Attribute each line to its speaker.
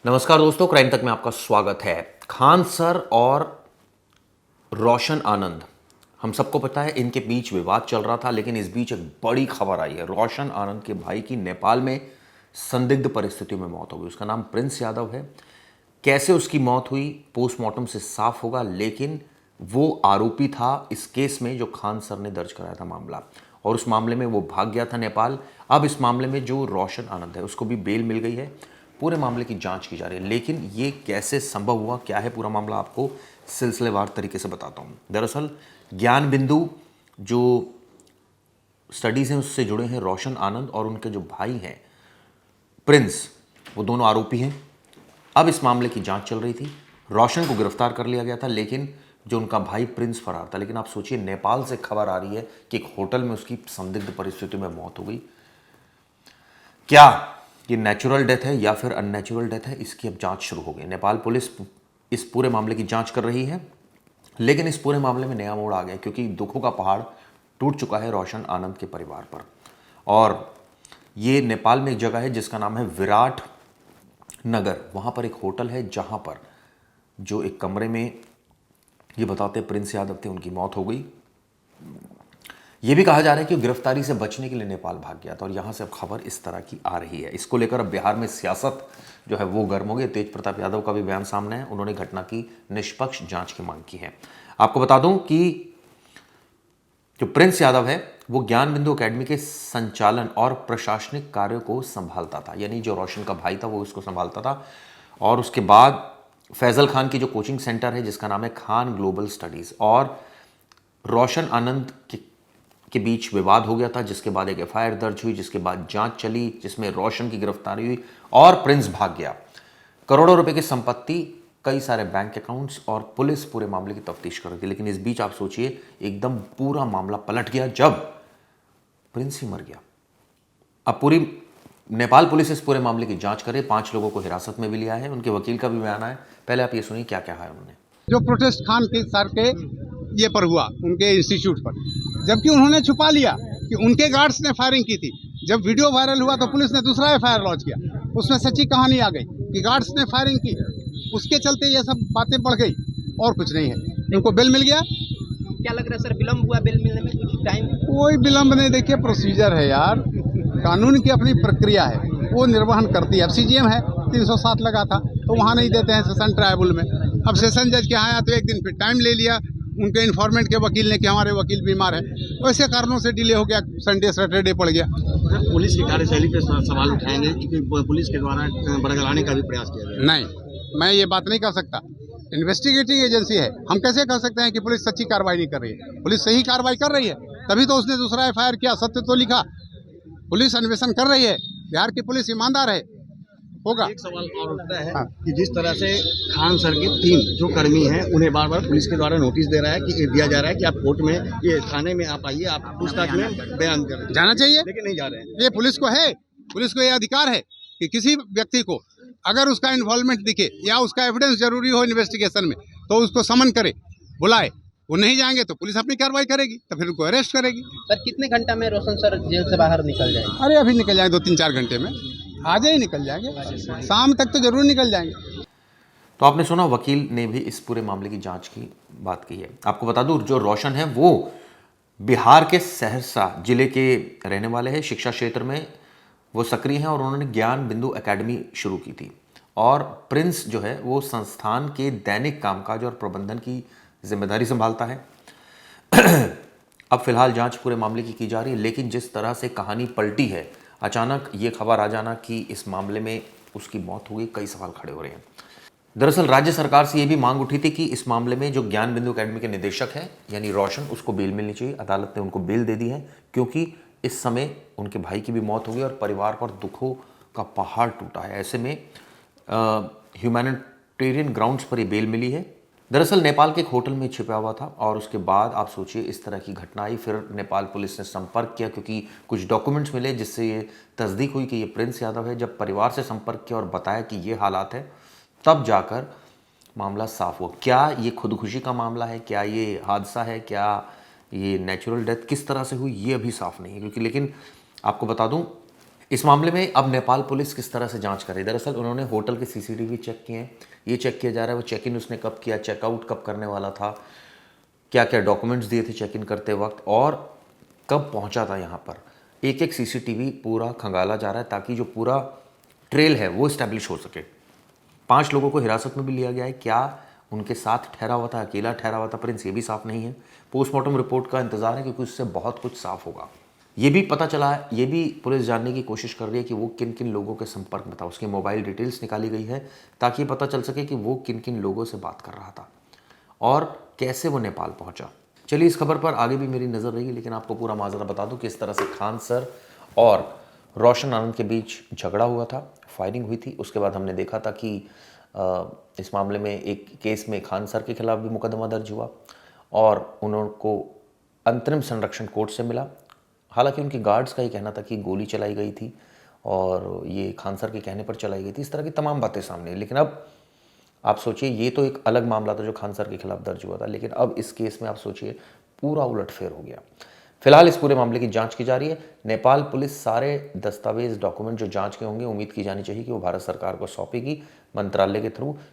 Speaker 1: नमस्कार दोस्तों, क्राइम तक में आपका स्वागत है। खान सर और रोशन आनंद, हम सबको पता है इनके बीच विवाद चल रहा था, लेकिन इस बीच एक बड़ी खबर आई है। रोशन आनंद के भाई की नेपाल में संदिग्ध परिस्थितियों में मौत हो गई। उसका नाम प्रिंस यादव है। कैसे उसकी मौत हुई पोस्टमार्टम से साफ होगा, लेकिन वो आरोपी था इस केस में जो खान सर ने दर्ज कराया था मामला, और उस मामले में वो भाग गया था नेपाल। अब इस मामले में जो रोशन आनंद है उसको भी बेल मिल गई है। पूरे मामले की जांच की जा रही है, लेकिन ये कैसे संभव हुआ, क्या है पूरा मामला, आपको सिलसिलेवार तरीके से बताता हूँ। दरअसल ज्ञान बिंदु जो स्टडीज़ हैं उससे जुड़े हैं रोशन आनंद और उनके जो भाई हैं प्रिंस, वो दोनों आरोपी हैं। अब इस मामले की जांच चल रही थी। रोशन को गिरफ्तार कर लिया गया था, लेकिन जो उनका भाई प्रिंस फरार था। लेकिन आप सोचिए, नेपाल से खबर आ रही है कि एक होटल में उसकी संदिग्ध परिस्थितियों में मौत हो गई। क्या ये नेचुरल डेथ है या फिर अननेचुरल डेथ है, इसकी अब जांच शुरू हो गई। नेपाल पुलिस इस पूरे मामले की जांच कर रही है, लेकिन इस पूरे मामले में नया मोड़ आ गया, क्योंकि दुखों का पहाड़ टूट चुका है रोशन आनंद के परिवार पर। और ये नेपाल में एक जगह है जिसका नाम है विराट नगर। वहाँ पर एक होटल है जहाँ पर जो एक कमरे में, ये बताते प्रिंस यादव थे, उनकी मौत हो गई। ये भी कहा जा रहा है कि वो गिरफ्तारी से बचने के लिए नेपाल भाग गया था, और यहाँ से अब खबर इस तरह की आ रही है। इसको लेकर अब बिहार में सियासत जो है वो गर्म हो गई। तेज प्रताप यादव का भी बयान सामने है। उन्होंने घटना की निष्पक्ष जांच की मांग की है। आपको बता दूं कि जो प्रिंस यादव है वो ज्ञान बिंदु एकेडमी के संचालन और प्रशासनिक कार्यों को संभालता था, यानी जो रोशन का भाई था वो इसको संभालता था। और उसके बाद फैजल खान की जो कोचिंग सेंटर है जिसका नाम है खान ग्लोबल स्टडीज, और रोशन आनंद के बीच विवाद हो गया था, जिसके बाद एक एफआईआर दर्ज हुई, जिसके बाद जांच चली, जिसमें रोशन की गिरफ्तारी हुई और प्रिंस भाग गया। करोड़ों रुपए की संपत्ति, कई सारे बैंक अकाउंट्स, और पुलिस पूरे मामले की तफ्तीश कर रही थी। लेकिन इस बीच आप सोचिए, एकदम पूरा मामला पलट गया जब प्रिंस ही मर गया। अब पूरी नेपाल पुलिस इस पूरे मामले की जांच करे। 5 लोगों को हिरासत में भी लिया है। उनके वकील का भी बयान है। पहले आप ये सुनिए क्या क्या है उन्होंने।
Speaker 2: जो प्रोटेस्ट खान के सर के ये पर हुआ, उनके इंस्टीट्यूट पर, जबकि उन्होंने छुपा लिया कि उनके गार्ड्स ने फायरिंग की थी। जब वीडियो वायरल हुआ तो पुलिस ने दूसरा एफआईआर लॉन्च किया, उसमें सच्ची कहानी आ गई कि गार्ड्स ने फायरिंग की। उसके चलते ये सब बातें बढ़ गई, और कुछ नहीं है। इनको बेल मिल गया।
Speaker 3: क्या लग रहा है सर, विलम्ब हुआ बेल मिलने में? कुछ टाइम?
Speaker 2: कोई विलम्ब नहीं। देखिए, प्रोसीजर है यार, कानून की अपनी प्रक्रिया है, वो निर्वहन करती है। अब सीजीएम है, 307 लगा था तो वहाँ नहीं देते हैं सेशन ट्राइब्यूनल में। अब सेशन जज के यहाँ आया तो एक दिन फिर टाइम ले लिया उनके इन्फॉर्मेंट के वकील ने कि हमारे वकील बीमार है। वैसे कारणों से डिले हो गया, संडे सैटरडे पड़ गया।
Speaker 4: पुलिस की कार्यशैली पे सवाल उठाएंगे क्योंकि पुलिस के द्वारा बरगलाने का भी प्रयास किया गया।
Speaker 2: नहीं, मैं ये बात नहीं कर सकता। इन्वेस्टिगेटिंग एजेंसी है, हम कैसे कह सकते हैं कि पुलिस सच्ची कार्रवाई नहीं कर रही है? पुलिस सही कार्रवाई कर रही है, तभी तो उसने दूसरा एफआईआर किया, सत्य तो लिखा। पुलिस अन्वेषण कर रही है, बिहार की पुलिस ईमानदार है, होगा।
Speaker 4: एक सवाल और उठता है
Speaker 2: हाँ।
Speaker 4: कि जिस तरह से खान सर की टीम जो कर्मी हैं उन्हें बार बार पुलिस के द्वारा नोटिस दे रहा है कि दिया जा रहा है कि आप कोर्ट में, ये थाने में आप आइए, आप पूछताछ में बयान करें।
Speaker 2: जाना चाहिए,
Speaker 4: लेकिन नहीं जा रहे हैं।
Speaker 2: ये पुलिस को है। पुलिस को ये अधिकार है कि किसी व्यक्ति को अगर उसका इन्वॉल्वमेंट दिखे या उसका एविडेंस जरूरी हो इन्वेस्टिगेशन में तो उसको समन करे, बुलाए। वो नहीं जाएंगे तो पुलिस अपनी कार्रवाई करेगी, तो फिर उनको अरेस्ट करेगी।
Speaker 3: सर कितने घंटा में रोशन सर जेल से बाहर निकल जाएंगे?
Speaker 2: अरे अभी निकल जाएंगे, 2-3-4 घंटे में आज ही निकल जाएंगे, शाम तक तो जरूर निकल जाएंगे।
Speaker 1: तो आपने सुना, वकील ने भी इस पूरे मामले की जांच की बात की है। आपको बता दूं, जो रोशन है वो बिहार के सहरसा जिले के रहने वाले हैं। शिक्षा क्षेत्र में वो सक्रिय हैं और उन्होंने ज्ञान बिंदु एकेडमी शुरू की थी। और प्रिंस जो है वो संस्थान के दैनिक कामकाज और प्रबंधन की जिम्मेदारी संभालता है। अब फिलहाल जांच पूरे मामले की जा रही है, लेकिन जिस तरह से कहानी पलटी है, अचानक ये खबर आ जाना कि इस मामले में उसकी मौत हो गई, कई सवाल खड़े हो रहे हैं। दरअसल राज्य सरकार से ये भी मांग उठी थी कि इस मामले में जो ज्ञान बिंदु एकेडमी के निदेशक हैं यानी रोशन, उसको बेल मिलनी चाहिए। अदालत ने उनको बेल दे दी है, क्योंकि इस समय उनके भाई की भी मौत हो गई और परिवार पर दुखों का पहाड़ टूटा है। ऐसे में ह्यूमैनिटेरियन ग्राउंड्स पर ये बेल मिली है। दरअसल नेपाल के एक होटल में छिपा हुआ था, और उसके बाद आप सोचिए इस तरह की घटना आई। फिर नेपाल पुलिस ने संपर्क किया, क्योंकि कुछ डॉक्यूमेंट्स मिले जिससे ये तस्दीक हुई कि ये प्रिंस यादव है। जब परिवार से संपर्क किया और बताया कि ये हालात है, तब जाकर मामला साफ हुआ। क्या ये खुदकुशी का मामला है, क्या ये हादसा है, क्या ये नेचुरल डेथ किस तरह से हुई, ये अभी साफ नहीं है। क्योंकि लेकिन आपको बता दूं, इस मामले में अब नेपाल पुलिस किस तरह से जांच कर रही है। दरअसल उन्होंने होटल के सीसीटीवी चेक किए हैं। ये चेक किया जा रहा है वो चेक इन उसने कब किया, चेकआउट कब करने वाला था, क्या क्या डॉक्यूमेंट्स दिए थे चेक इन करते वक्त और कब पहुंचा था यहाँ पर। एक एक सीसीटीवी पूरा खंगाला जा रहा है ताकि जो पूरा ट्रेल है वो इस्टेब्लिश हो सके। 5 लोगों को हिरासत में भी लिया गया है। क्या उनके साथ ठहरा हुआ था, अकेला ठहरा हुआ था, प्रिंस, ये भी साफ नहीं है। पोस्टमार्टम रिपोर्ट का इंतजार है क्योंकि उससे बहुत कुछ साफ होगा। ये भी पता चला है, ये भी पुलिस जानने की कोशिश कर रही है कि वो किन किन लोगों के संपर्क में था। उसकी मोबाइल डिटेल्स निकाली गई है ताकि पता चल सके कि वो किन किन लोगों से बात कर रहा था और कैसे वो नेपाल पहुंचा। चलिए इस खबर पर आगे भी मेरी नज़र रहेगी, लेकिन आपको पूरा माजरा बता दूं किस तरह से खान सर और रोशन आनंद के बीच झगड़ा हुआ था, फायरिंग हुई थी। उसके बाद हमने देखा था कि इस मामले में एक केस में खान सर के खिलाफ भी मुकदमा दर्ज हुआ और उनको अंतरिम संरक्षण कोर्ट से मिला। हालांकि उनके गार्ड्स का ही कहना था कि गोली चलाई गई थी और ये खान सर के कहने पर चलाई गई थी। इस तरह की तमाम बातें सामने। लेकिन अब आप सोचिए, ये तो एक अलग मामला था जो खान सर के खिलाफ दर्ज हुआ था, लेकिन अब इस केस में आप सोचिए पूरा उलटफेर हो गया। फिलहाल इस पूरे मामले की जांच की जा रही है। नेपाल पुलिस सारे दस्तावेज, डॉक्यूमेंट जो जांच के होंगे, उम्मीद की जानी चाहिए कि वो भारत सरकार को सौंपेगी मंत्रालय के थ्रू,